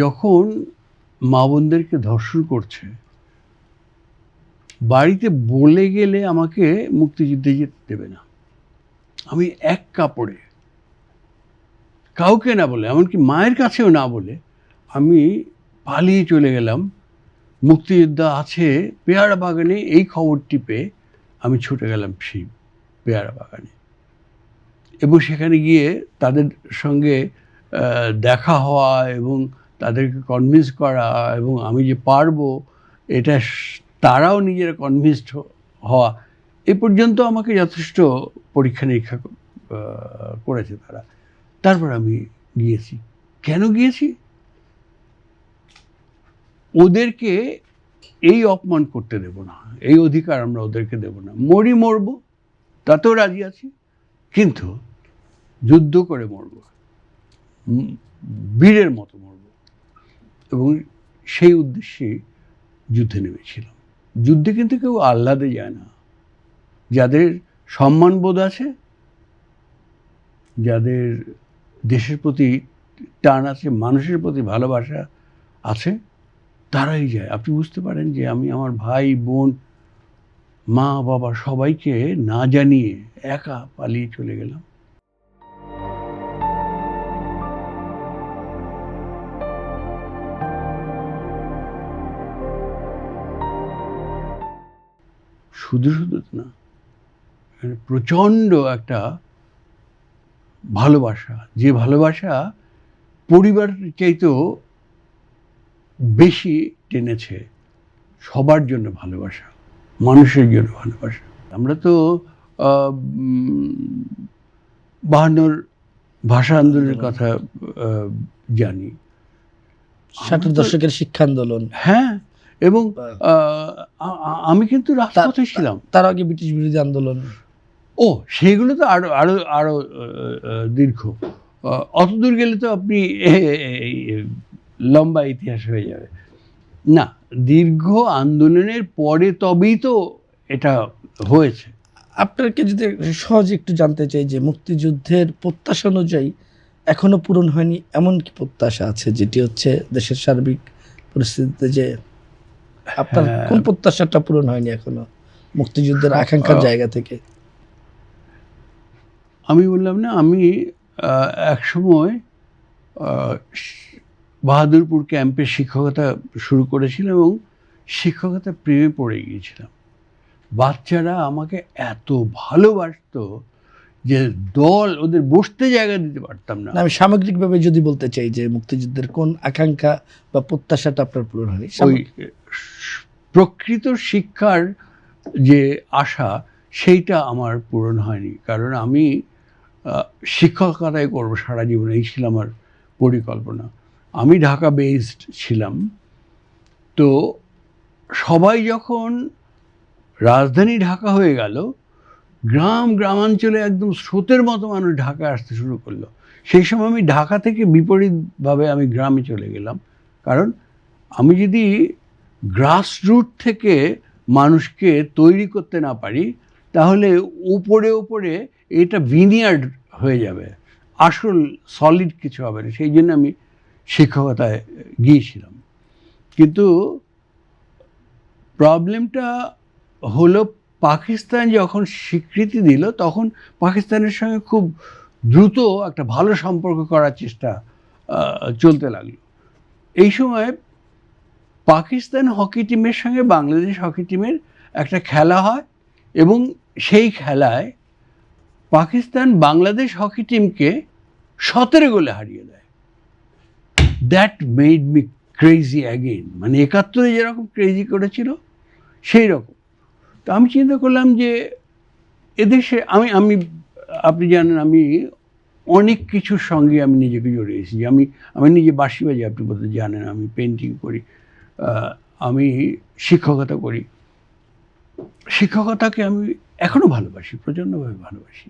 যখন মা বোনদেরকে ধর্ষণ করছে, বাড়িতে বলে গেলে আমাকে মুক্তিযুদ্ধে যেতে দেবে না। আমি এক কাপড়ে কাউকে না বলে, এমনকি মায়ের কাছেও না বলে আমি পালিয়ে চলে গেলাম। মুক্তিযোদ্ধা আছে পেয়ারা বাগানে, এই খবরটি পেয়ে আমি ছুটে গেলাম সেই পেয়ারা বাগানে, এবং সেখানে গিয়ে তাদের সঙ্গে দেখা হওয়া এবং তাদেরকে কনভিন্স করা, এবং আমি যে পারবো এটা তারাও নিজেরা কনভিন্সড হওয়া, এ পর্যন্ত আমাকে যথেষ্ট পরীক্ষা নিরীক্ষা করেছে তারা। তারপর আমি গিয়েছি। কেন গিয়েছি? ওদেরকে এই অপমান করতে দেব না, এই অধিকার আমরা ওদেরকে দেব না। মরবো, তাতেও রাজি আছি, কিন্তু যুদ্ধ করে মরব, বীরের মতো মরব। এবং সেই উদ্দেশ্যেই যুদ্ধে নেমেছিলাম। যুদ্ধে কিন্তু কেউ আহ্লাদে যায় না। যাদের সম্মানবোধ আছে, যাদের দেশের প্রতি টান আছে, মানুষের প্রতি ভালোবাসা আছে, তারাই যায়। আপনি বুঝতে পারেন যে আমি আমার ভাই বোন, মা বাবা সবাইকে না জানিয়ে একা পালিয়ে চলে গেলাম। শুধু শুধু না, প্রচণ্ড একটা ভালোবাসা, যে ভালোবাসা পরিবার চাইতেও বেশি টেনেছে। সবার জন্য ভালোবাসা, মানুষের জন্য ভালোবাসা। আমরা তো 52 ভাষা আন্দোলনের কথা জানি, 60 দশকের শিক্ষা আন্দোলন। হ্যাঁ, এবং আমি কিন্তু রাজপথে ছিলাম। তার আগে ব্রিটিশ বিরোধী আন্দোলন, সেইগুলো তো আরো আরো আরো দীর্ঘ। অত দূর গেলে তো আপনি লম্বা ইতিহাস হয়ে যাবে। না, দীর্ঘ আন্দোলনের পরে তবেই তো এটা হয়েছে। আপনাকে যদি সহজে একটু জানতে চাই যে মুক্তিযুদ্ধের প্রত্যাশা অনুযায়ী এখনো পূরণ হয়নি এমন কি প্রত্যাশা আছে, যেটি হচ্ছে দেশের সার্বিক পরিস্থিতিতে, যে আপনার কোন প্রত্যাশাটা পূরণ হয়নি এখনো মুক্তিযুদ্ধের আকাঙ্ক্ষার জায়গা থেকে? আমি বললাম না, আমি এক সময় বাহাদুরপুর ক্যাম্পে শিক্ষকতা শুরু করেছিলাম এবং শিক্ষকতা প্রেমে পড়ে গিয়েছিলাম। বাচ্চারা আমাকে এত ভালোবাসতো যে দল ওদের বসতে জায়গা দিতে পারতাম না। আমি সামগ্রিকভাবে যদি বলতে চাই যে মুক্তিযুদ্ধের কোন আকাঙ্ক্ষা বা প্রত্যাশাটা আপনার পূরণ হয়নি? ওই প্রকৃত শিক্ষার যে আশা, সেইটা আমার পূরণ হয়নি। কারণ আমি শিক্ষকতাই করবো সারা জীবন, এই ছিল আমার পরিকল্পনা। আমি ঢাকা বেসড ছিলাম, তো সবাই যখন রাজধানী ঢাকা হয়ে গেল, গ্রামাঞ্চলে একদম স্রোতের মতো মানুষ ঢাকায় আসতে শুরু করলো। সেই সময় আমি ঢাকা থেকে বিপরীতভাবে আমি গ্রামে চলে গেলাম। কারণ আমি যদি গ্রাসরুট থেকে মানুষকে তৈরি করতে না পারি, তাহলে উপরে উপরে এটা ভিনিয়ার্ড হয়ে যাবে, আসল সলিড কিছু হবে না। সেই জন্য আমি শিক্ষকতায় গিয়েছিলাম। কিন্তু প্রবলেমটা হলো, পাকিস্তান যখন স্বীকৃতি দিল, তখন পাকিস্তানের সঙ্গে খুব দ্রুত একটা ভালো সম্পর্ক করার চেষ্টা চলতে লাগলো। এই সময় পাকিস্তান হকি টিমের সঙ্গে বাংলাদেশ হকি টিমের একটা খেলা হয়, এবং সেই খেলায় পাকিস্তান বাংলাদেশ হকি টিমকে 17 গোলে হারিয়ে দেয়। That made me crazy again. মানে 71-এ যেরকম ক্রেজি করেছিল সেই রকম। তো আমি চিন্তা করলাম যে এদেশে আমি আপনি জানেন আমি অনেক কিছুর সঙ্গে আমি নিজেকে জড়িয়েছি। আমি নিজে বাঁশি বাজি, আপনি বোধহয় জানেন, আমি পেন্টিং করি, আমি শিক্ষকতা করি। শিক্ষকতাকে আমি এখনও ভালোবাসি, প্রচণ্ডভাবে ভালোবাসি।